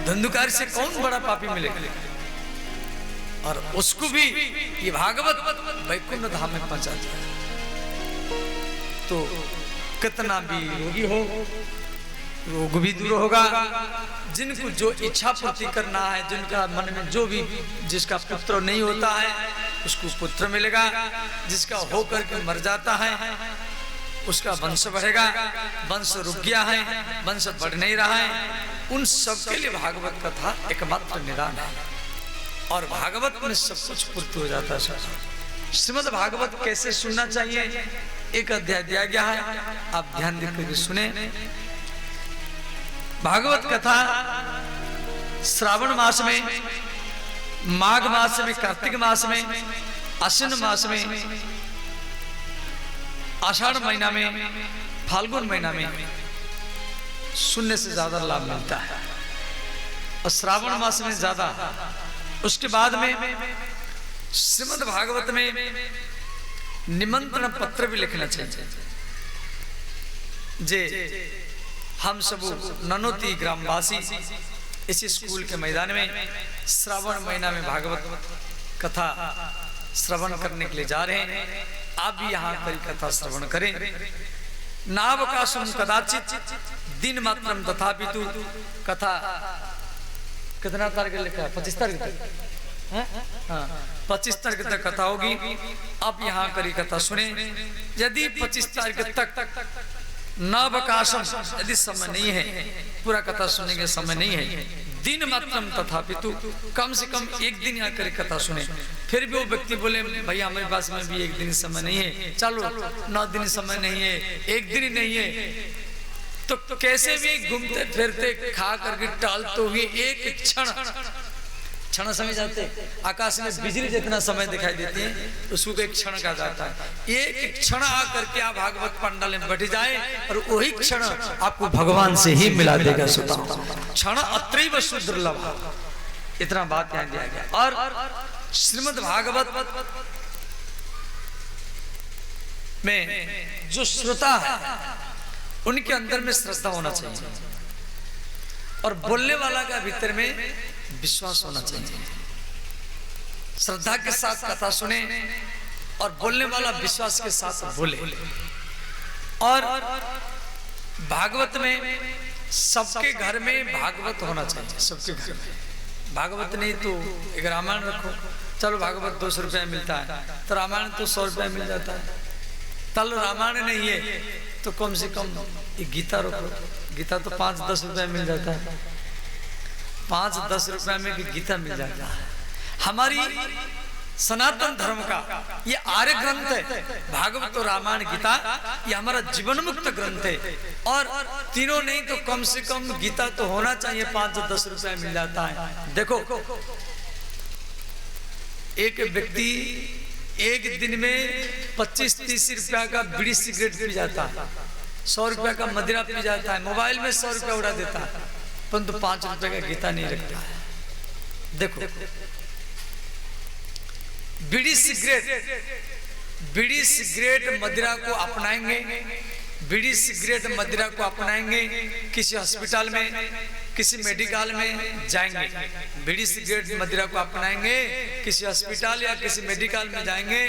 धंधुकार से कौन बड़ा पापी मिलेगा। और उसको भी ये भागवत वैकुंठ धाम में पहुंचा दिया। तो कितना भी रोगी हो, रोग भी दूर होगा। जिनको जो इच्छा पूर्ति करना है, जिनका मन में जो भी, जिसका पुत्र नहीं होता है उसको पुत्र मिलेगा, जिसका हो करके मर जाता है उसका वंश बढ़ेगा। वंश रुक गया है, वंश बढ़ नहीं रहा है, उन सबके लिए भागवत कथा एकमात्र निदान है। और भागवत में सब कुछ पूर्ति हो जाता है। श्रीमद् भागवत कैसे सुनना चाहिए, एक अध्याय दिया गया है, आप ध्यान देकर सुने। भागवत कथा श्रावण मास में, माघ मास में, कार्तिक मास में, आश्विन मास में, आषाढ़ महीना में, फाल्गुन महीना में सुनने से ज्यादा लाभ मिलता है, और श्रावण मास में ज्यादा। उसके बाद में श्रीमद् भागवत में निमंत्रण पत्र भी लिखना चाहिए। जे हम सब ननोती ग्रामवासी इस स्कूल के मैदान में श्रावण महीना में भागवत कथा श्रवण करने के लिए जा रहे हैं। आप भी यहाँ करी कथा श्रवण करें। नावकाशम कदाचित दिन मात्रम तथापि तु कथा कितना तारीख लिखा है, 25 तारीख तक, हाँ 25 तारीख तक कथा होगी। आप यहाँ करी कथा सुने। यदि 25 तारीख तक नावकाशम, यदि समय नहीं है, पूरा कथा सुनने के समय नहीं है, दिन मात्रम तथापि तु, कम से कम एक दिन यहाँ करी कथा सुने। फिर भी वो व्यक्ति बोले भैया हमारे पास में भी एक दिन समय नहीं है, चलो 9 दिन समय नहीं है, एक दिन नहीं है, तो कैसे भी घूमते फिरते खा करके टालते हुए एक क्षण समय जाते। आकाश में बिजली जितना समय दिखाई देती है उसको एक क्षण का जाता है। एक क्षण आकर के आप भागवत पंडाल में बैठ जाए और वही क्षण आपको भगवान से ही मिला देगा। क्षण अत्रैव सुदुर्लभ, इतना बात ध्यान दिया गया। और श्रीमद् भागवत में जो श्रोता है उनके अंदर में श्रद्धा होना चाहिए, और बोलने वाला का भीतर में विश्वास होना चाहिए। श्रद्धा के साथ कथा सुने और बोलने वाला विश्वास के साथ बोले। और भागवत में सबके घर में भागवत होना चाहिए, सबके घर में। भागवत नहीं तो एक रामायण रखो, चलो भागवत 200 रुपया मिलता है, तो रामायण तो 100 रुपया मिल जाता है। चलो रामायण नहीं है तो कम से कम एक गीता रखो, गीता तो 5-10 रुपया मिल जाता है, 5-10 रुपया में भी गीता मिल जाता है। हमारी सनातन धर्म का ये आर्य ग्रंथ है, भागवत और रामायण गीता, ये हमारा जीवन मुक्त ग्रंथ है। और तीनों नहीं तो कम से कम गीता तो होना चाहिए, 5-10 रुपया मिल जाता है। देखो एक व्यक्ति एक दिन में 25-30 रुपया का बीड़ी सिगरेट पी जाता है, 100 रुपया का मदिरा पी जाता है, मोबाइल में 100 रुपया उड़ा देता है, परंतु 5 रुपए का गीता नहीं रखता है। देखो बीड़ी सिगरेट मदिरा को अपनाएंगे, बीड़ी सिगरेट मदिरा को अपनाएंगे, किसी हॉस्पिटल में किसी मेडिकल में जाएंगे, बीड़ी सिगरेट मदिरा को अपनाएंगे, किसी हॉस्पिटल या किसी मेडिकल में जाएंगे,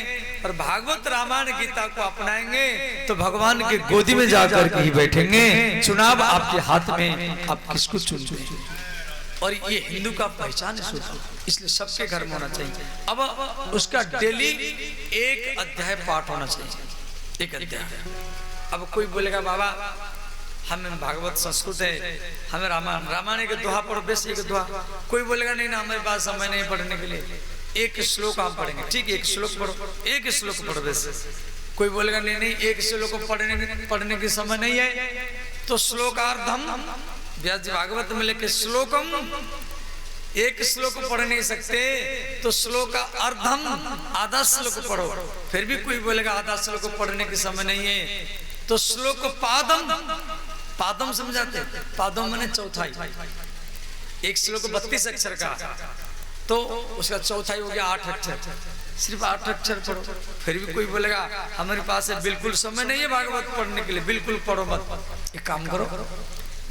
और भागवत रामायण गीता को अपनाएंगे तो भगवान के गोदी में जाकर के ही बैठेंगे। चुनाव आपके हाथ में, आप किसको चुनते हैं। और ये हिंदू का पहचान है, इसलिए सबके घर में होना चाहिए। अब उसका डेली एक अध्याय पाठ होना चाहिए, एक अध्याय। अब कोई बोलेगा बाबा हमें भागवत संस्कृत है, हमें रामायण के दोहा पढ़ो, बेस एक दोहा। कोई बोलेगा नहीं ना हमारे पास समय नहीं पढ़ने के लिए, एक श्लोक आप पढ़ेंगे, ठीक है एक श्लोक पढ़ो, एक श्लोक पढ़ो बेस। कोई बोलेगा नहीं एक श्लोक पढ़ने की समय नहीं है, तो श्लोकार्धम, व्यास जी भागवत में लेके श्लोकम, एक श्लोक पढ़ नहीं सकते तो श्लोक का अर्धम, आधा श्लोक पढ़ो। फिर भी कोई बोलेगा आधा श्लोक पढ़ने के समय नहीं है, तो श्लोक पादम, पादम समझाते, पादम माने चौथाई। एक श्लोक 32 अक्षर का, तो उसका चौथाई हो गया 8 अक्षर, सिर्फ 8 अक्षर पढ़ो। फिर भी कोई बोलेगा हमारे पास है बिल्कुल समय नहीं है भागवत पढ़ने के लिए, बिल्कुल पढ़ो मत। एक काम करो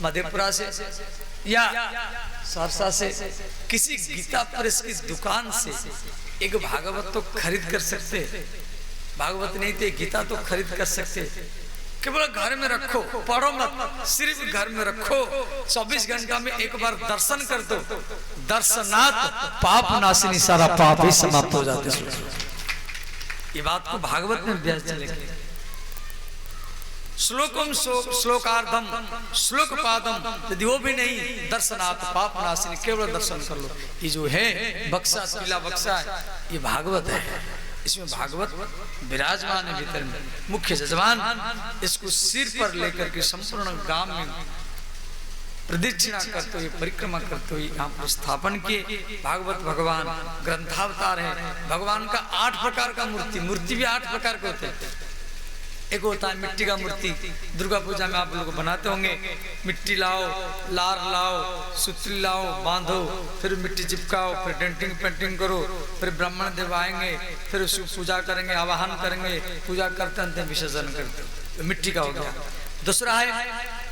मधेपुरा से या सहरसा से किसी गीता प्रेस की दुकान से एक भागवत तो खरीद कर सकते, भागवत नहीं थे गीता तो खरीद कर सकते, केवल घर में रखो, पढ़ो मत, सिर्फ घर में रखो, 24 घंटा में एक बार दर्शन कर दो, दर्शनात् पाप नाशिनी, सारा पाप ही समाप्त हो जाते। ये बात को भागवत में व्यास जी लिखे, श्लोकम श्लोकार्धम श्लोक पादम, यदि वो भी नहीं, दर्शनात् पाप नाशिनी, केवल दर्शन कर लो। ये जो है बक्सा, किला बक्सा है, ये भागवत है, इसमें भागवत विराजमान है भीतर में, मुख्य जजमान इसको सिर पर लेकर के संपूर्ण गांव में प्रदक्षिणा करते हुए, परिक्रमा करते हुए यहाँ पर स्थापन किए। भागवत भगवान ग्रंथावतार है, भगवान का 8 प्रकार का मूर्ति भी 8 प्रकार के होते हैं। एक होता है मिट्टी का मूर्ति, दुर्गा पूजा में आप लोग बनाते होंगे, मिट्टी लाओ, लार लाओ, सुतली लाओ, बांधो, फिर मिट्टी चिपकाओ, फिर डेंटिंग पेंटिंग करो, फिर ब्राह्मण देव आएंगे, फिर उसकी पूजा करेंगे, आवाहन करेंगे, पूजा करते अंत विसर्जन करते, मिट्टी का हो गया। दूसरा है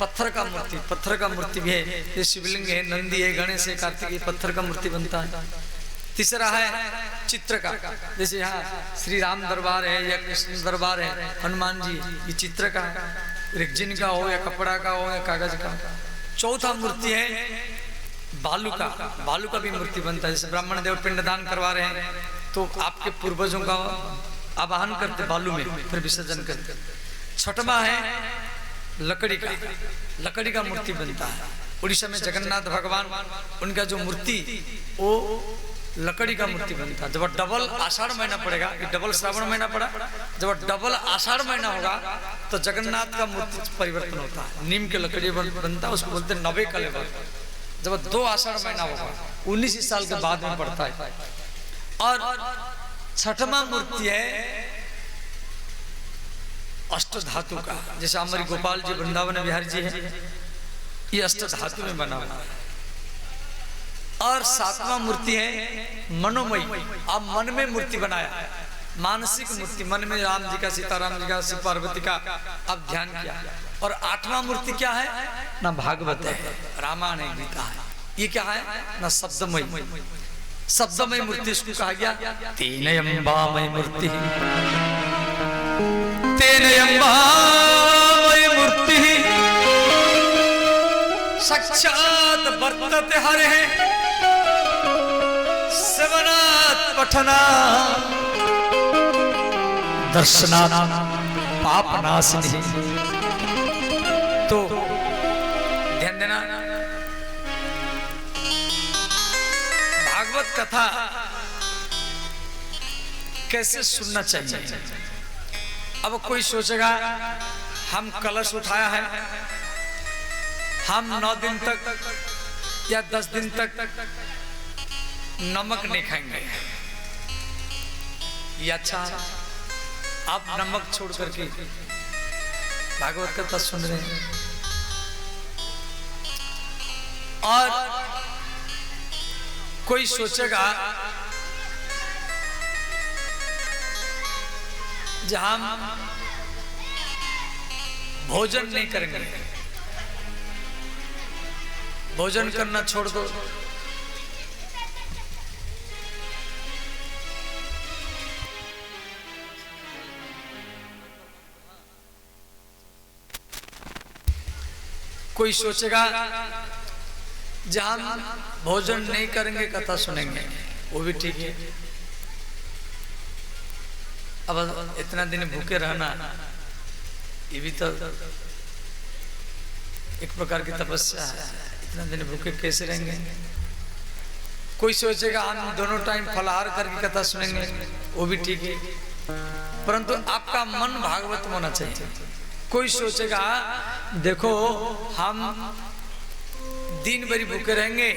पत्थर का मूर्ति, पत्थर का मूर्ति भी है, ये शिवलिंग है, नंदी है, गणेश है, कार्तिक, पत्थर का मूर्ति बनता है। तीसरा है चित्र का, जैसे यहाँ श्री राम दरबार है या कृष्ण दरबार है, हनुमान जी, ये चित्र का है, रेक्जिन का हो या कपड़ा का हो या कागज का। चौथा मूर्ति है बालू का, बालू का भी मूर्ति बनता है, जैसे ब्राह्मण देव पिंडदान करवा रहे हैं तो आपके पूर्वजों का आवाहन करते बालू में, फिर विसर्जन करते। छठवां है लकड़ी का, लकड़ी का मूर्ति बनता है। उड़ीसा में जगन्नाथ भगवान, उनका जो मूर्ति वो लकड़ी का मूर्ति बनता है। जब डबल आषाढ़ महीना पड़ेगा, डबल श्रावण महीना पड़ा, जब डबल आषाढ़ महीना होगा तो जगन्नाथ का मूर्ति परिवर्तन होता है, नीम के लकड़ी बनता है, उसको बोलते हैं नवे कलेवर। जब 2 आषाढ़ महीना होगा, 19 साल के बाद में पड़ता है। और छठवां मूर्ति है अष्ट धातु का, जैसे हमारी गोपाल जी वृंदावन बिहारी जी है, ये अष्ट धातु में बना हुआ है। और 7वां मूर्ति है मनोमयी, आप मन में मूर्ति बनाया, मानसिक मूर्ति, मन में राम जी का, सीताराम जी का, शिव पार्वती का आप ध्यान किया। और 8वां मूर्ति क्या है ना, भागवत है, रामायण है, गीता है। ये क्या है ना, शब्दमयी, शब्दमयी मूर्ति इसको कहा गया। तेनयंबामयी मूर्ति, तेनयंबामयी मूर्ति साक्षात् वर्तते हरे सेवनात् पठना दर्शनात् पापनाशिनी। तो ध्यान देना, भागवत कथा कैसे सुनना चाहिए। अब कोई सोचेगा हम कलश उठाया है, हम 9 दिन तक या 10 दिन तक नमक नहीं खाएंगे, ये अच्छा है। आप नमक छोड़ करके भागवत कथा सुन रहे हैं। और कोई सोचेगा जहां हम भोजन नहीं करेंगे, भोजन करना छोड़ दो। कोई सोचेगा जहां हम भोजन नहीं करेंगे कथा सुनेंगे, वो भी ठीक है। अब इतना दिन भूखे रहना ये भी तो एक प्रकार की तपस्या है, इतना दिन भूखे कैसे रहेंगे। कोई सोचेगा हम दोनों टाइम फलाहार करके कथा सुनेंगे, वो भी ठीक है, परंतु आपका मन भागवत में होना चाहिए। कोई सोचेगा देखो हम दिन भर भूखे रहेंगे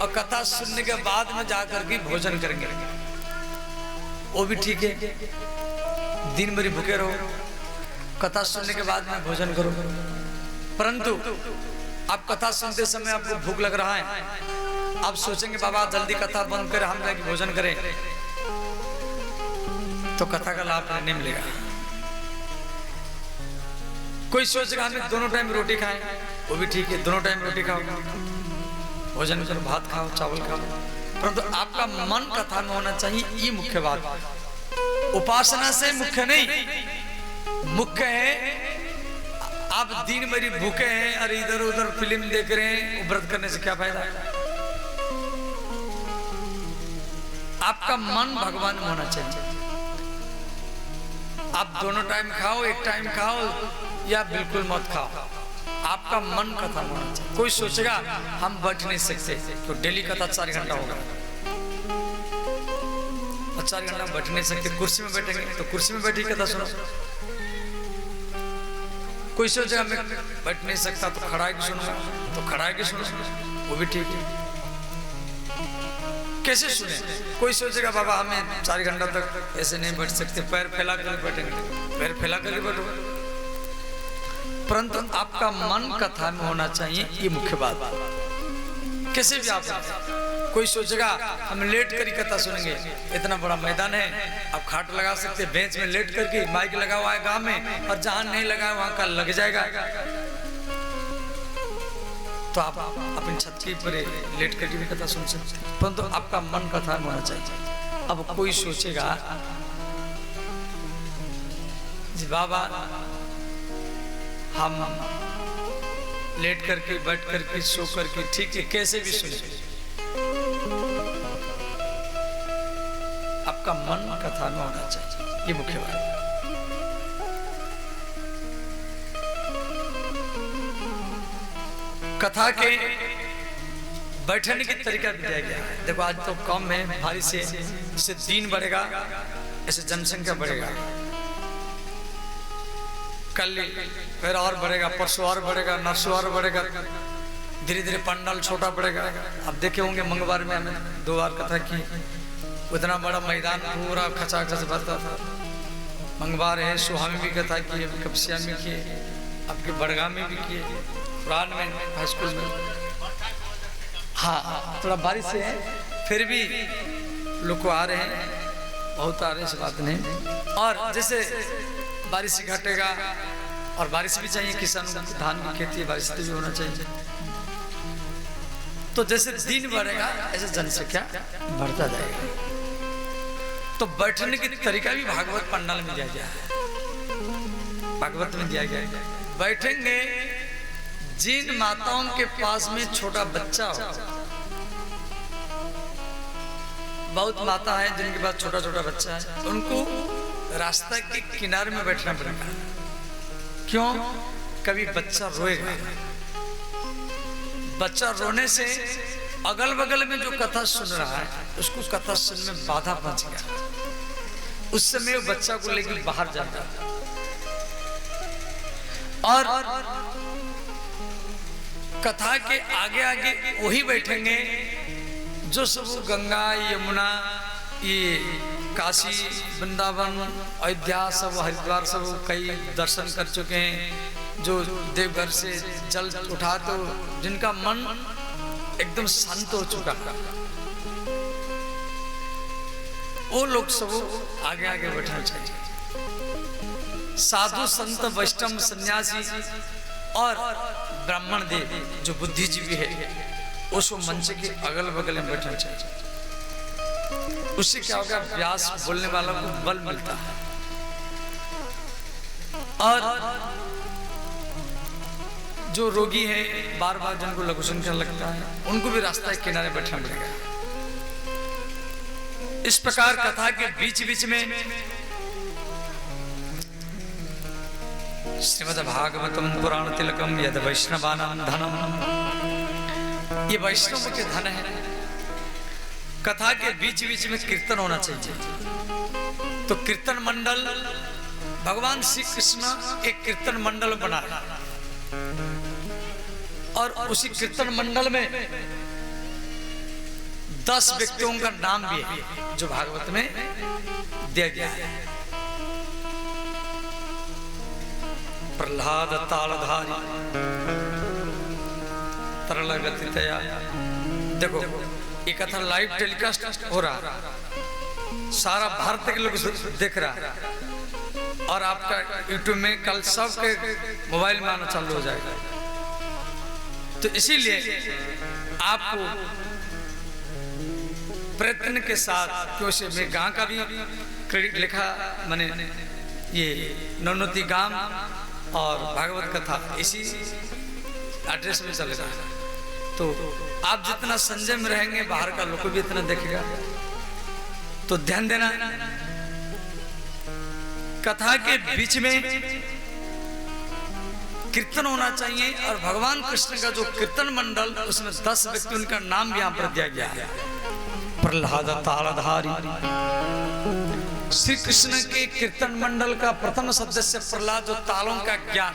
और कथा सुनने के बाद में जाकर के भोजन करेंगे, वो भी ठीक है। दिन भर भूखे रहो, कथा सुनने के बाद में भोजन करो, परंतु आप कथा सुनते समय आपको भूख लग रहा है, आप सोचेंगे बाबा जल्दी कथा बंद कर हम जाके भोजन करें, तो कथा का लाभ नहीं मिलेगा। कोई सोचेगा हमें दोनों टाइम रोटी खाएं, वो भी ठीक है, दोनों टाइम रोटी खाओ, भोजन करो, भात खाओ, चावल खाओ, परंतु आपका मन कथा में होना चाहिए। ये मुख्य बात, उपासना से मुख्य नहीं। मुख्य है आप दिन भरी भूखे हैं और इधर उधर फिल्म देख रहे हैं, व्रत करने से क्या फायदा? आपका मन भगवान में होना चाहिए। आप दोनों टाइम खाओ, एक टाइम खाओ या बिल्कुल मत खाओ, आपका मन कथा में होना चाहिए। कोई सोचेगा हम बैठ नहीं सकते तो डेली कथा 4 घंटा होगा, और 4 घंटा बैठ नहीं सकते, कुर्सी में बैठेंगे तो कुर्सी में बैठी कथा सुनो। कोई सोचेगा मैं बैठ नहीं सकता तो खड़ा के सुनूंगा, तो खड़ा के सुनो, वो भी ठीक है। कैसे सुने? कोई सोचेगा बाबा हमें 4 घंटा तक ऐसे नहीं बैठ सकते, पैर फैला कर बैठेंगे, पैर फैला कर बैठो, परंतु आपका मन कथा में होना चाहिए। ये मुख्य बात। कैसे भी आप, कोई सोचेगा हम लेट कर कथा सुनेंगे, इतना बड़ा मैदान है, आप खाट लगा सकते, बेंच में लेट करके, माइक लगा हुआ है गांव में, और जहां नहीं लगा वहां का लग जाएगा, तो आप अपनी छत के ऊपर लेट करके भी कथा सुन सकते हैं, परंतु आपका मन कथा में होना चाहिए। अब कोई सोचेगा जी बाबा हम लेट करके, बैठ करके, सो करके, ठीक है, कैसे भी सुने, आपका मन कथा में होना चाहिए। ये मुख्य बात है। कथा के बैठने की तरीका भी दिया गया है। देखो आज तो कम है, भारी से इससे दिन बढ़ेगा, ऐसे जनसंख्या बढ़ेगा, कल फिर और बढ़ेगा, परसों और बढ़ेगा, नरसों और बढ़ेगा, धीरे धीरे पंडाल छोटा बढ़ेगा। आप देखे होंगे मंगलवार में हमें 2 बार कथा की, उतना बड़ा मैदान पूरा खचाखच भरता था। मंगलवार है, सुहामी भी कथा की, कपसिया में किए, आपके बड़गाम में भी किए, पुरान में, हाई स्कूल में। हाँ थोड़ा बारिश है, फिर भी लोग को आ रहे हैं, बहुत आ रहे हैं, इस बात नहीं। और जैसे बारिश घटेगा, और बारिश भी चाहिए, किसान धान की खेती है, बारिश भी होना चाहिए। तो जैसे दिन बढ़ेगा ऐसे जनसंख्या बढ़ता जाएगा। तो बैठने की तरीका भी भागवत पंडाल में दिया गया है, भागवत में दिया गया है। बैठेंगे, जिन माताओं के पास में छोटा बच्चा हो, बहुत माता है जिनके पास छोटा छोटा बच्चा है, उनको रास्ता के किनारे में बैठना पड़ेगा। क्यों? कभी बच्चा रोएगा, बच्चा रोने से अगल बगल में जो कथा सुन रहा है उसको कथा सुनने में बाधा पहुंच गया, उस समय वो बच्चा को लेकर बाहर जाता है। और कथा के आगे आगे वही बैठेंगे जो सब गंगा, यमुना, ये काशी, वृंदावन, अयोध्या, सब हरिद्वार, सब कई दर्शन कर चुके हैं, जो देवघर से जल उठा, तो जिनका मन एकदम शांत हो चुका, वो लोग सब आगे आगे बैठना चाहिए। साधु संत वैष्णव सन्यासी और ब्राह्मण देव जो बुद्धिजीवी है, उसको मंच के अगल बगल में बैठना चाहिए। उससे क्या होगा? व्यास बोलने वालों को बल मिलता है, और जो रोगी है, बार बार जिनको लघु संख्या लगता है, उनको भी रास्ता के किनारे बैठना पड़ेगा। इस प्रकार कथा के बीच बीच में श्रीमद् भागवतम पुराण तिलकम यद वैष्णवानां धनम, ये वैष्णव के धन है। कथा के बीच बीच में कीर्तन होना चाहिए। तो कीर्तन मंडल, भगवान श्री कृष्ण एक कीर्तन मंडल बना, और उसी कीर्तन मंडल में 10 व्यक्तियों का नाम भी है जो भागवत में दिया गया है। प्रहलाद तालधारी तरल गति तया। देखो ये कथा लाइव टेलीकास्ट हो रहा है, सारा भारत के लोग देख रहा है, और आपका यूट्यूब में कल सबके मोबाइल में आना चालू हो जाएगा। तो इसीलिए आपको प्रयत्न के साथ, क्योंकि मैं गांव का भी क्रेडिट लिखा, मैंने ये नवनोती गांव और भागवत कथा इसी एड्रेस में चलेगा। तो आप जितना संजय में रहेंगे बाहर का लोग भी इतना देखेगा। तो ध्यान देना, कथा के बीच में कीर्तन होना चाहिए और भगवान कृष्ण का जो कीर्तन मंडल उसमें 10 व्यक्ति उनका नाम भी यहां पर दिया गया है। प्रहलाद तालधारी, श्री कृष्ण के कीर्तन मंडल का प्रथम सदस्य प्रहलाद, जो तालों का ज्ञान।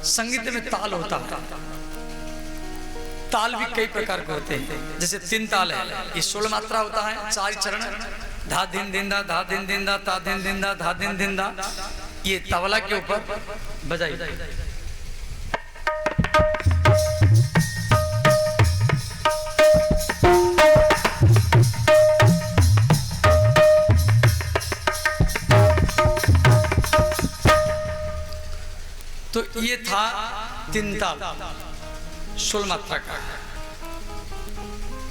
संगीत में ताल होता है, ताल भी कई प्रकार के होते हैं। जैसे 3 ताल है, ये 16 मात्रा होता है, 4 चरण, धा दिन दिन दा, धा दिन दिन दा, ता दिन दिन दा, धा दिन दिन दा। ये तबला के ऊपर बजाई। तो ये था 3 ताल 16 मात्रा का।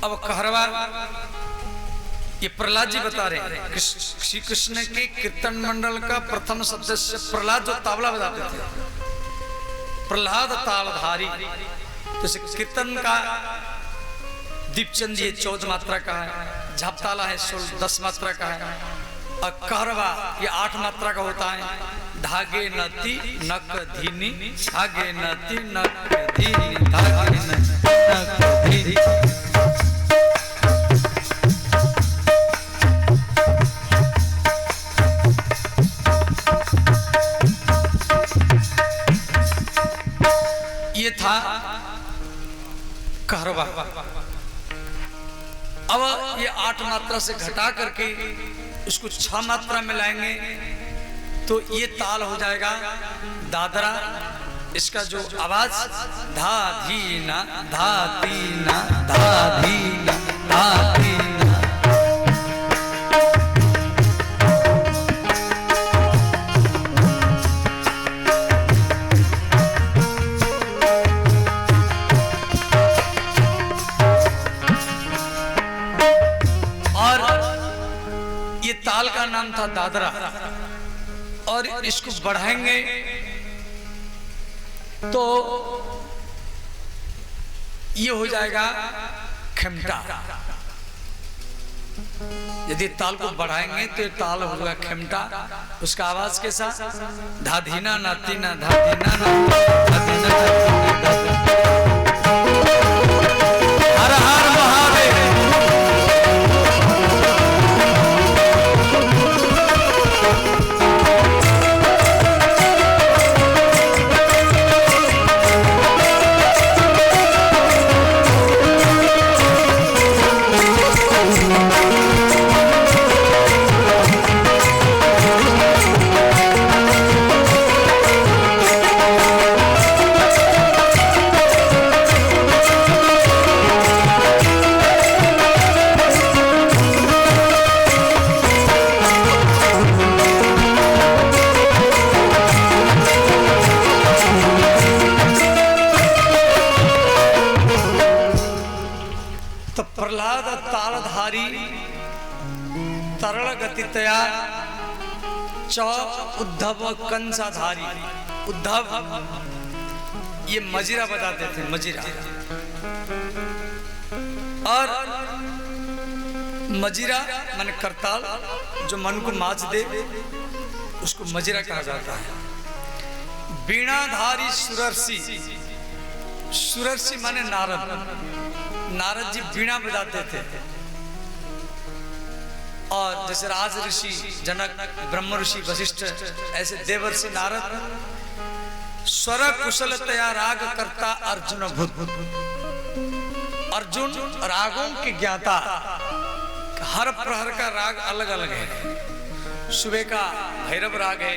अब कहरवा ये प्रहलाद जी बता रहे हैं, श्री कृष्ण के कीर्तन मंडल का प्रथम सदस्य प्रहलाद जो तबला बजाते थे, प्रहलाद तालधारी। जैसे कीर्तन का दीपचंद ये 14 मात्रा का है, झापताला है 10 मात्रा का है, और कहरवा ये 8 मात्रा का होता है। धागे नती नक धीनी, धागे नती नक धीनी, धागे नक धीनी। ये था कहरवा। अब ये 8 मात्रा से घटा करके उसको 6 मात्रा में लाएंगे तो ये ताल हो जाएगा दादरा। इसका जो आवाज धा धीना धा धीना धा धीना धा धीना। और ये ताल का नाम था दादरा। और इसको बढ़ाएंगे तो ये हो जाएगा खेमटा। यदि ताल को बढ़ाएंगे तो ये ताल होगा खेमटा। उसका आवाज कैसा? धाधीना नातीना धाधीना नातीना। हर हर महादेव। प्रहलाद तालधारी तरल गतितया च उद्धव कंसाधारी। उद्धव ये मजीरा बताते थे, मजीरा। और मजीरा माने करताल, जो मन को माच दे उसको मजीरा कहा जाता है। वीणाधारी सुरर्षि। सुरर्षि माने नारद। नारद जी वीणा बजाते थे। और जैसे राज ऋषि जनक, ब्रह्म ऋषि वशिष्ठ, ऐसे देवर्षि नारद। स्वर कुशलतया राग करता अर्जुन भूत। अर्जुन रागों के ज्ञाता। हर प्रहर का राग अलग अलग है। सुबह का भैरव राग है,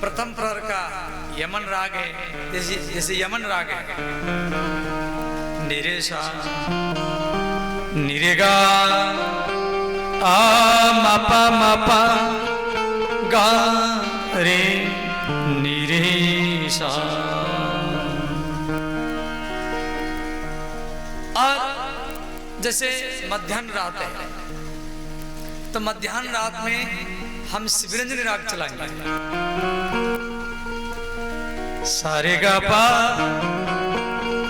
प्रथम प्रहर का यमन राग है, जैसे यमन राग है। निरेशा निरेगा आ मपा मपा गा रे निरेशा। जैसे मध्याह्न रात है, तो मध्याह्न रात में हम शिवरंजनी राग चलाएंगे। सारे गा पा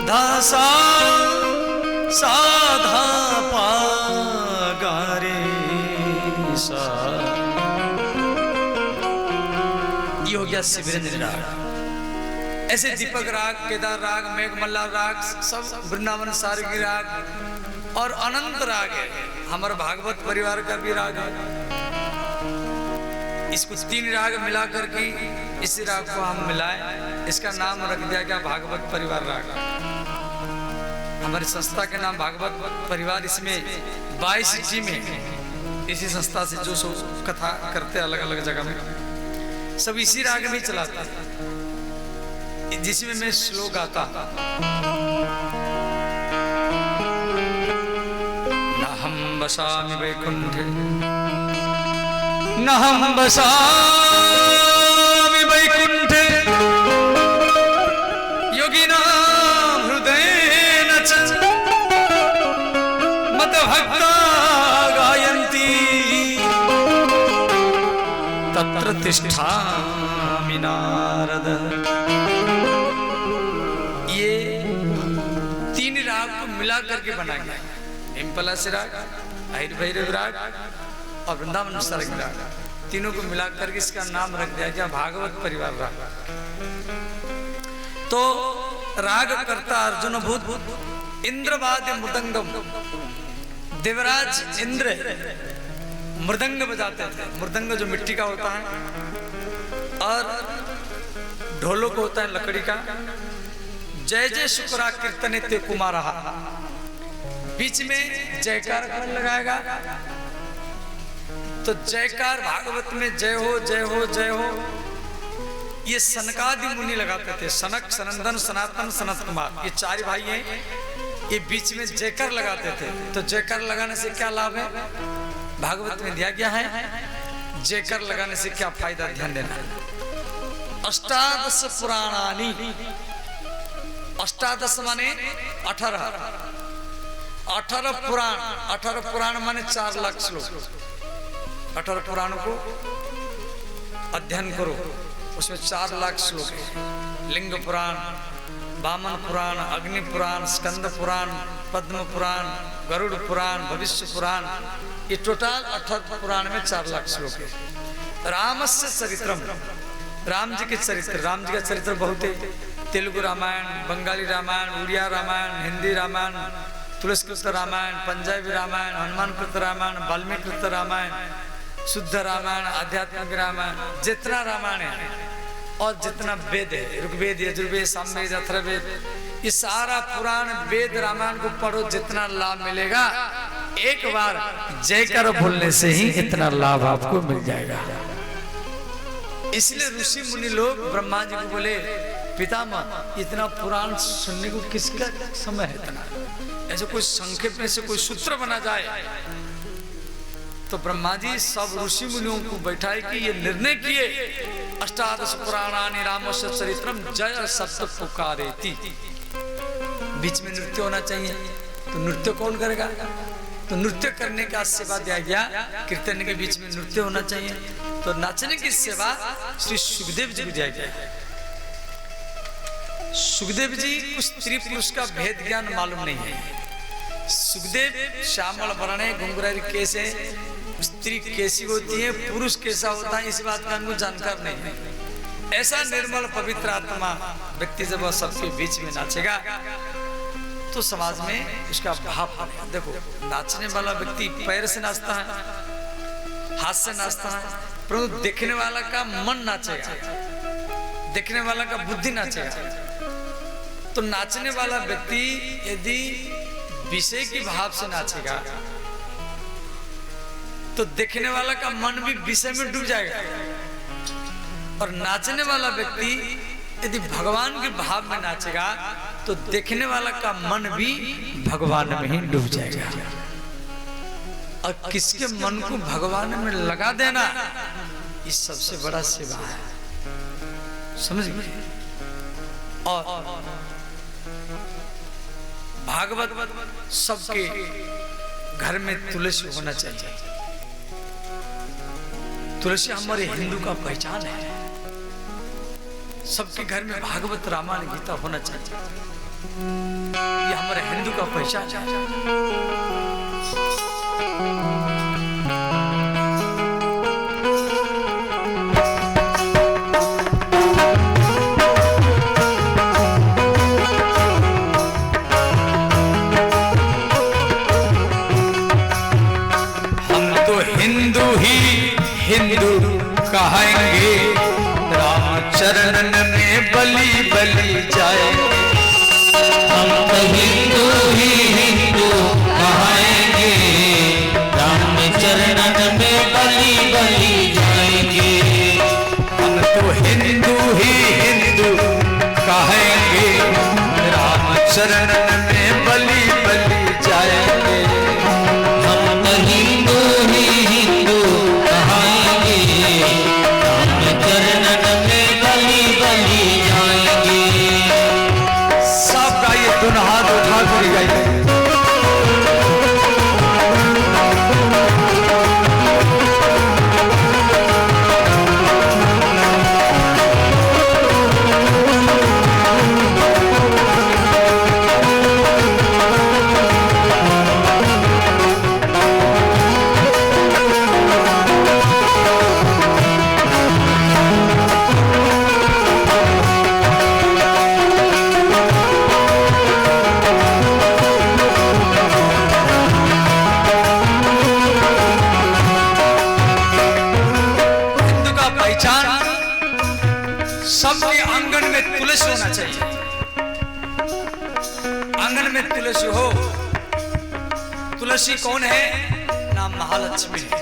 धा सा सा धा पा गा रे सा, ये हो गया शिवरंजनी राग। ऐसे दीपक राग, केदार राग, मेघमल्लार राग, सब वृंदावन सारंगी राग और अनंत राग है। हमारे भागवत परिवार का भी राग है। इसको 3 राग मिला करके इसी राग को हम मिलाए, इसका नाम रख दिया गया भागवत परिवार राग। हमारी संस्था के नाम भागवत परिवार, इसमें 22 टीम है। इसी संस्था से जो सो कथा करते अलग अलग जगह में, सब इसी राग में चलाते हैं, जिसमें मैं श्लोक गाता। नहं वसामि वैकुंठे, नहं वसामि वैकुंठे, योगिनां हृदयेन च मद्भक्ता गायन्ति, तत्र तिष्ठामि नारद। ये 3 राग को मिला करके बना गया। हिमपलासी राग, आहिर भैरव राग और वृंदावन सारंगी राग, तीनों को मिला करके इसका नाम रख दिया गया भागवत परिवार राग। तो राग करता अर्जुन भूत इंद्रवाद्य मृदंगम, देवराज इंद्र मृदंग बजाते थे। मृदंग जो मिट्टी का होता है और ढोलक होता है लकड़ी का। जय जय शुक्रा कीर्तने ते कुमारा, बीच में जयकार लगाएगा। तो जयकार भागवत में जय हो जय हो जय हो, ये सनकादि मुनि लगाते थे। सनक, सनंदन, सनातन, सनत कुमार, ये 4 भाई हैं। ये बीच में जयकार लगाते थे। तो जयकार लगाने से क्या लाभ है, भागवत में दिया गया है। जयकार लगाने से क्या फायदा, ध्यान देना। अष्टादश पुराणानि, अष्टादश माने 18, 18 पुराण। 18 पुराण माने 4 लाख श्लोक। 18 पुराणों को अध्ययन करो, उसमें 4 लाख श्लोक है। लिंग पुराण, वामन पुराण, अग्नि पुराण, स्कंद पुराण, पद्म पुराण, गरुड़ पुराण, भविष्य पुराण, ये टोटल 18 पुराण में 4 लाख श्लोक है। रामस्य चरित्रम, राम जी के चरित्र, राम जी का चरित्र बहुत है। तेलुगु रामायण, बंगाली रामायण, उड़िया रामायण, हिंदी रामायण, तुलसीकृत रामायण, पंजाबी रामायण, हनुमान कृत रामायण, वाल्मीकि कृत रामायण, शुद्ध रामायण, आध्यात्मिक रामायण, जितना रामायण है और जितना वेद है, ऋग्वेद, यजुर्वेद, सामवेद, अथर्ववेद, ये सारा पुराण वेद रामायण को पढ़ो, जितना लाभ मिलेगा एक बार जयकार बोलने से ही इतना लाभ आपको मिल जाएगा। इसलिए ऋषि मुनि लोग ब्रह्मा जी को बोले, पितामह इतना पुराण सुनने को किसका समय है इतना, ऐसे कोई संक्षेप में से कोई सूत्र बना जाए। तो ब्रह्मा जी सब ऋषि मुनियों को बैठाए कि ये निर्णय किए, अष्टादश पुराणानि रामस्य चरित्रम जय शब्द पुकारेति। बीच में नृत्य होना चाहिए, तो नृत्य कौन करेगा, तो नृत्य करने का सेवा दिया गया। कीर्तन के बीच में नृत्य होना चाहिए, तो नाचने की सेवा श्री सुखदेव जी को दिया गया। सुखदेव जी को स्त्री पुरुष का भेद ज्ञान मालूम नहीं है। सुखदेव श्यामल वर्ण है, घुंघरारी केस है, स्त्री कैसी होती है, पुरुष कैसा होता है, इस बात का उनको जानकार नहीं है। ऐसा निर्मल पवित्र आत्मा व्यक्ति जब वह सबके बीच में नाचेगा तो समाज में उसका भाव बनेगा। देखो, नाचने वाला व्यक्ति पैर से नाचता है, हाथ से नाचता है, परंतु देखने वाला का मन नाचेगा, देखने वाला का बुद्धि नाचेगा। तो नाचने वाला व्यक्ति यदि विषय की भाव से नाचेगा तो देखने वाला का मन भी विषय में डूब जाएगा, और नाचने वाला व्यक्ति यदि भगवान के भाव में नाचेगा तो देखने वाला का मन भी भगवान में ही डूब जाएगा। और किसके मन को भगवान में लगा देना, ये सबसे बड़ा सेवा है, समझ गए। और भागवत सबके घर में तुलसी होना चाहिए। तुलसी हमारे हिंदू का पहचान है। सबके घर में भागवत रामायण गीता होना चाहिए। ये हमारे हिंदू का पहचान है। हिंदू कहेंगे राम चरणन में बलि बलि जाए। हम तो हिंदू ही हिंदू कहेंगे राम चरणन में बलि बलि जाएंगे। हम तो हिंदू ही हिंदू कहेंगे राम चरणन में बलि बलि जाएंगे। हम तो हिंदू ही हिंदू चरणन में बलि बलि जाएंगे। सब गाइए, दोनों हाथ उठा कर गाइए। सबके आंगन में तुलसी होना चाहिए। आंगन में तुलसी हो। तुलसी कौन है? नाम महालक्ष्मी है।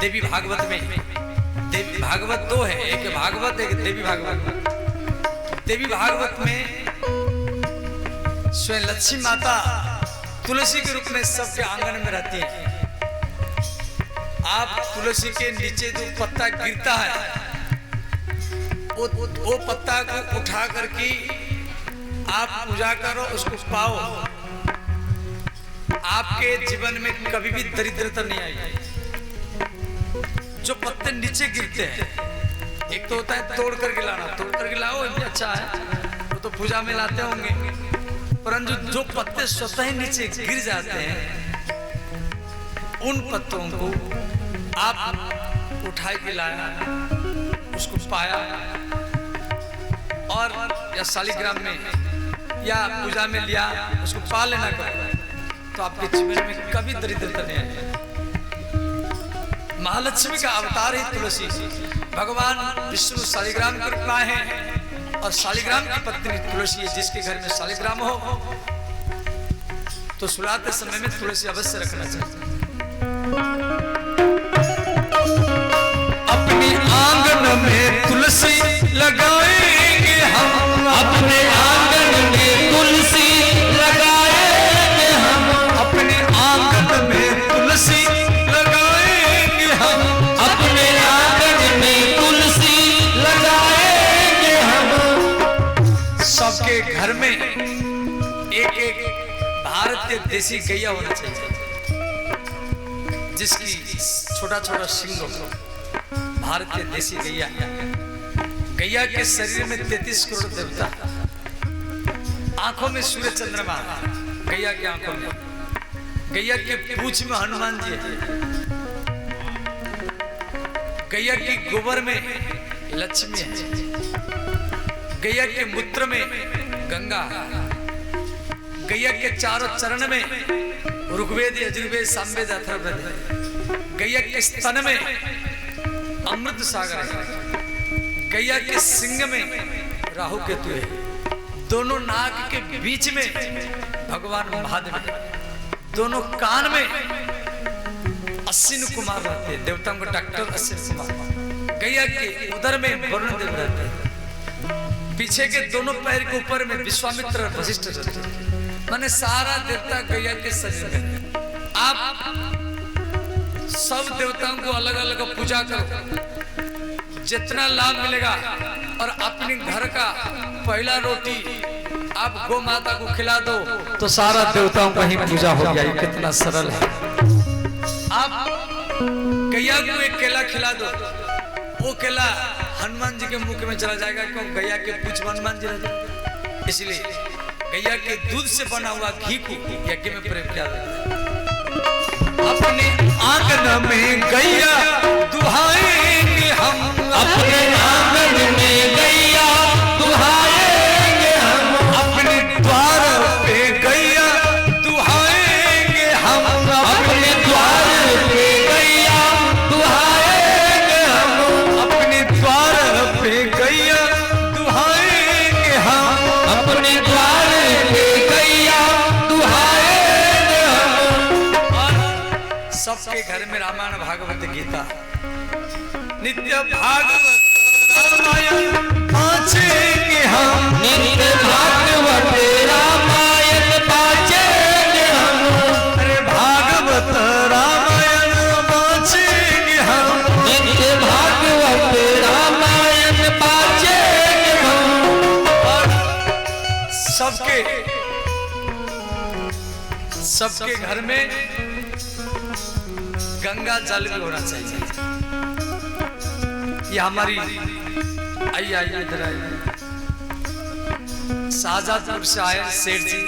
देवी भागवत में, देवी भागवत दो है, एक भागवत एक देवी भागवत। देवी भागवत में स्वयं लक्ष्मी माता तुलसी के रूप में सबके आंगन में रहती है। आप तुलसी के नीचे जो पत्ता गिरता है वो पत्ता को उठा करके आप पूजा करो, उसको पाओ, आपके जीवन में कभी भी दरिद्रता नहीं आएगी। जो पत्ते नीचे गिरते हैं, एक तो होता है तोड़ कर गिलाना, तोड़ कर गिलाओ ये भी अच्छा है, वो तो पूजा में लाते होंगे। परंतु जो पत्ते स्वतः ही नीचे गिर जाते हैं, उन पत्तों को आप उठाए के लाया, उसको पाया और या शालिग्राम में या पूजा में लिया, उसको पा लेना कर, तो आपके जीवन में कभी दरिद्रता नहीं आएगी। महालक्ष्मी का अवतार ही तुलसी। भगवान विष्णु शालिग्राम के रूप में है और शालिग्राम की पत्नी तुलसी है। जिसके घर में शालिग्राम हो तो सुलाते समय में तुलसी अवश्य रखना चाहिए। अपने आंगन में तुलसी लगाएंगे हम, अपने आंगन में तुलसी लगाएंगे हम, अपने आंगन में तुलसी लगाएंगे हम, अपने आंगन में तुलसी लगाएंगे हम। सबके घर में एक एक भारतीय देसी गैया होना चाहिए, जिसकी छोटा छोटा सिंग हो। भारतीय देसी गैया, गैया के शरीर में 33 करोड़ देवता, आंखों में सूर्य चंद्रमा, गैया की आंखों में, गैया के पूंछ में हनुमान जी है, गैया की गोबर में लक्ष्मी है, गैया के मूत्र में गंगा, गैया के चारों चरण में ऋग्वेद यजुर्वेद सामवेद अथर्ववेद है, गैया के स्तन में अमृत सागर है, गैया के सिंग में राहु केतु है, दोनों नाक के बीच में भगवान महादेव है, दोनों कान में अश्विन कुमार रहते हैं, देवताओं का डॉक्टर अश्विन कुमार, गैया के उदर में वरुण देव रहते हैं, पीछे के दोनों पैर के ऊपर में विश्वामित्र वशिष्ठ रहते हैं। माने सारा देवता गैया के शरीर में। आप सब देवताओं को अलग अलग पूजा करो, जितना लाभ मिलेगा, और अपने घर का पहला रोटी आप गौ माता को खिला दो तो सारा देवताओं का ही पूजा हो गया। ये कितना सरल है। आप गैया को एक केला खिला दो, वो केला हनुमान जी के मुख में चला जाएगा, क्यों? गैया के पूछ हनुमान जी रहते, इसलिए गैया के दूध से बना हुआ घी को यज्ञ में प्रयोग किया जाता है। अपने आंगन में गैया दुहाएंगे हम, अपने आंगन में गैया दुहाएंगे हम, अपने द्वार पे गैया दुहाएंगे हम, अपने द्वार पे गैया दुहाएंगे हम, अपने द्वार पे गैया दुहाएंगे हम, अपने द्वार पे गैया दुहाएंगे हम। और सबके घर में रामायण भागवत गीता नित्य भागवत रामायण पाचेंगे हम, नित्य भागवत रामायण पाचेंगे हम, अरे भागवत रामायण पाचेंगे हम, नित्य भागवत रामायण पाचेंगे हम। और सबके घर में गंगा जल भी होना चाहिए। ये हमारी आइए इधर आइए, शाहजहांपुर से आए सेठ जी,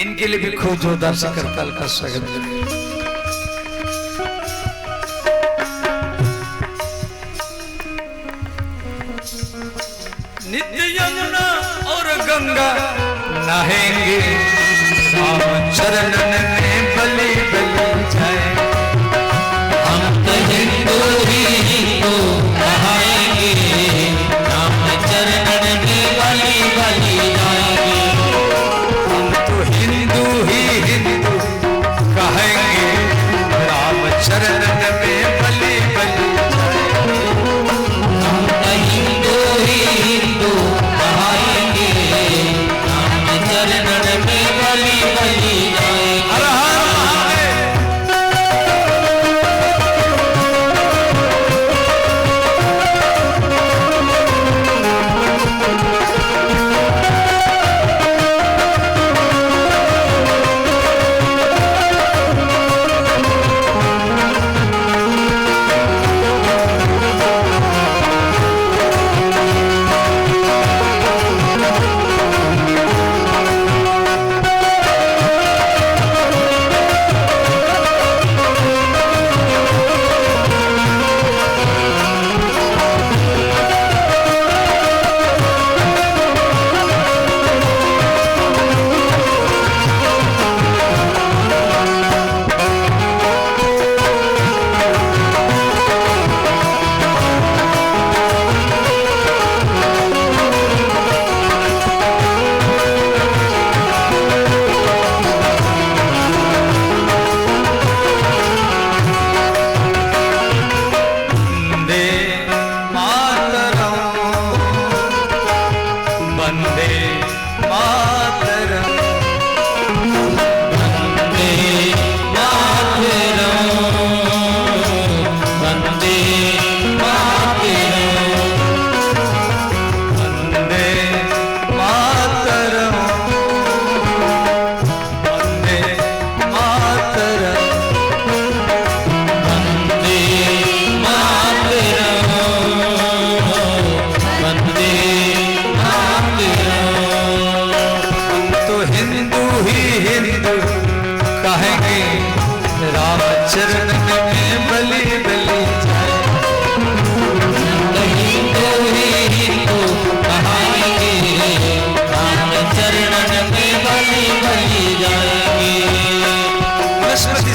इनके लिए भी खूब जोरदार से करताल का स्वागत करें। नित्य यमुना और गंगा नहाएंगे, राम चरणन में बलि बलि जाए। हम तो हिंदू ही हिंदू कहाएंगे, राम चरणन में बलि बलि जाएंगे। हम तो हिंदू ही हिंदू कहेंगे, राम चरणन में बलि बलि जाएंगे। हम तो हिंदू ही हिंदू कहाएंगे, राम चरणन में बलि बलि जाएंगे। हर हर महादेव।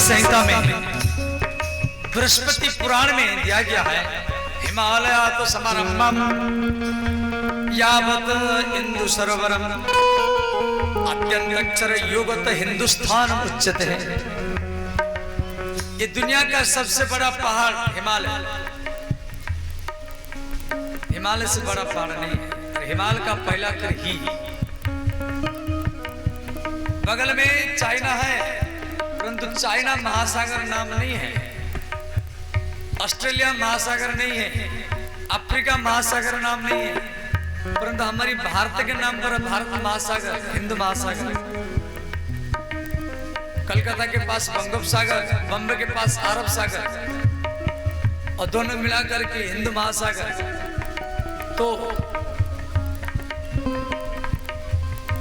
संहिता में बृहस्पति पुराण में दिया गया है, हिमालय तो समारंभम यावत इंदु सरोवरम अत्यंतक्षर योगत हिंदुस्तान उच्चते है। ये दुनिया का सबसे बड़ा पहाड़ हिमालय, हिमालय से बड़ा पहाड़ नहीं है। हिमालय का पहला कर ही, बगल में चाइना है, परंतु चाइना महासागर नाम नहीं है, ऑस्ट्रेलिया महासागर नहीं है, अफ्रीका महासागर नाम नहीं है, परंतु हमारी भारत के नाम पर भारत महासागर, हिंद महासागर, कलकत्ता के पास बंगोपसागर, बम्बई के पास अरब सागर, और दोनों मिलाकर के हिंद महासागर। तो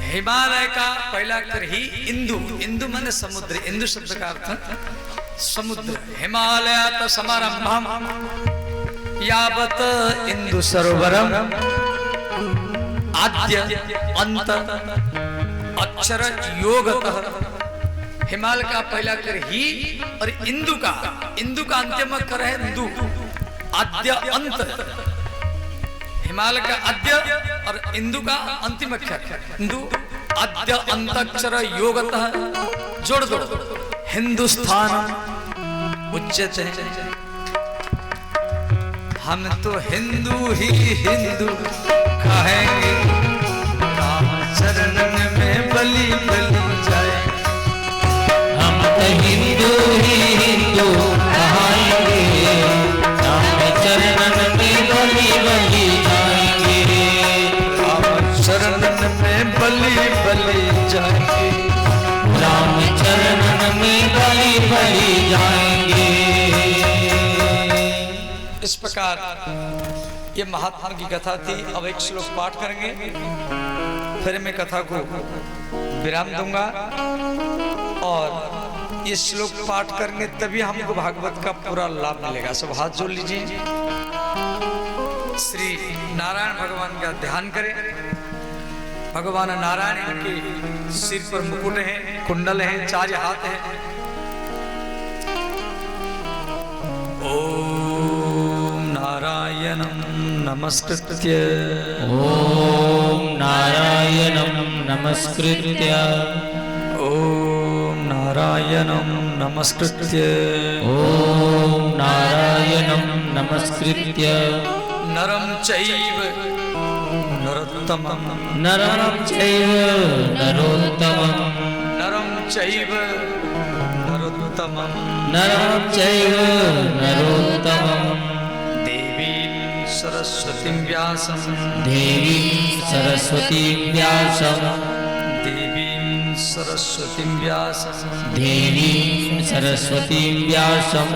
हिमालय का पहला अक्षर ही इंदु, इंदु माने समुद्र, इंदु शब्द का अर्थ समुद्र। हिमालयात समारंभम यावत इंदु सरोवरम आद्य अंत अक्षर योगतः। हिमालय का पहला अक्षर ही और इंदु का अंतिम अक्षर है दु, आद्य अंत। हिमालय का आद्य और इंदु का अंतिम अक्षर इंदु, आद्य अंत अक्षर योगतः जोड़ दो। हिंदुस्तान उच्चते, हम तो हिंदू ही हिंदू कहेंगे, राम चरणन में बलि बलि जाए। हम तो हिंदू ही हिंदू कहेंगे, राम चरणन में बलि बलि जाएंगे। राम चरणन में बलि बलि जाएंगे, राम चरणन में बलि बलि जाएंगे। इस प्रकार ये महात्मा की कथा थी। अब एक श्लोक पाठ करेंगे, फिर मैं कथा को विराम दूंगा। और ये श्लोक पाठ करेंगे तभी हमको भागवत का पूरा लाभ मिलेगा। सब हाथ जोड़ लीजिए, श्री नारायण भगवान का ध्यान करें। भगवान नारायण के सिर पर मुकुट है, कुंडल है, 4 हाथ है। ओम नारायणं नमस्कृत्य, ओम नारायणं नमस्कृत्य, ओम नारायणं नमस्कृत्य, ओम नारायणं नमस्कृत्य, नरं चैव नरोत्तमं, नरं चैव नरोत्तमं, नरं चैव नरोत्तमं, नरं चैव नरोत्तमं। देवीं सरस्वतीं व्यासं, देवीं सरस्वतीं व्यासं, देवीं सरस्वतीं व्यासं, देवीं सरस्वतीं व्यासं।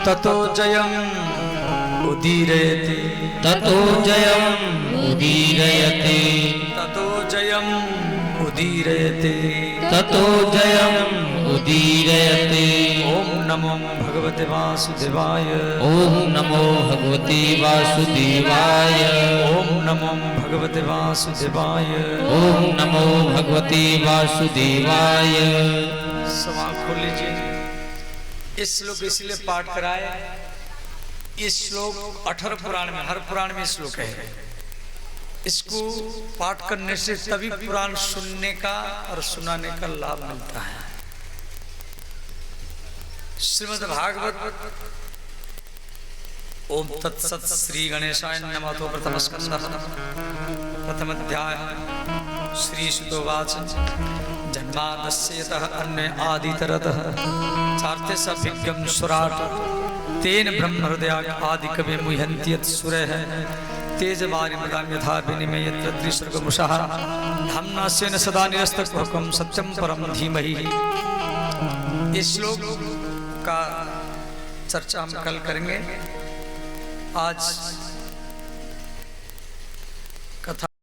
ततो जयम् उदीरयति, ततो जयम् उदीरयते, ततो जयम् उदीरयते। ततो जयम् उदीरयते। ओम नमो भगवते वासुदेवाय, ओम नमो भगवते वासुदेवाय, ओम नमो भगवते वासुदेवाय। ओम नमो भगवते वासुदेवाय। सब आँख खोल लीजिए। इस श्लोक इसलिए पाठ कराए, इस श्लोक 18 पुराण में, हर पुराण में श्लोक है। इसको पाठ करने से तभी पुराण सुनने का और सुनाने का लाभ मिलता है। श्रीमद् भागवत। ओम तत्सत श्री गणेशाय नमः। तो प्रथम स्कंदः प्रथम अध्याय। श्री सुतोवाच जन्मादस्य यतः अन्य आदितरतः चार्थे सभिज्ञं सुराट तेन ब्रह्म हृदय आदि कवे मुह्यन्ति यत् सूरयः तेजवारि मदां यथा विनिमय यत्र त्रिसर्गमुषः धाम्ना स्वेन सदा निरस्तकुहकं सत्यं परं धीमहि। इस श्लोक का चर्चा हम कल करेंगे। आज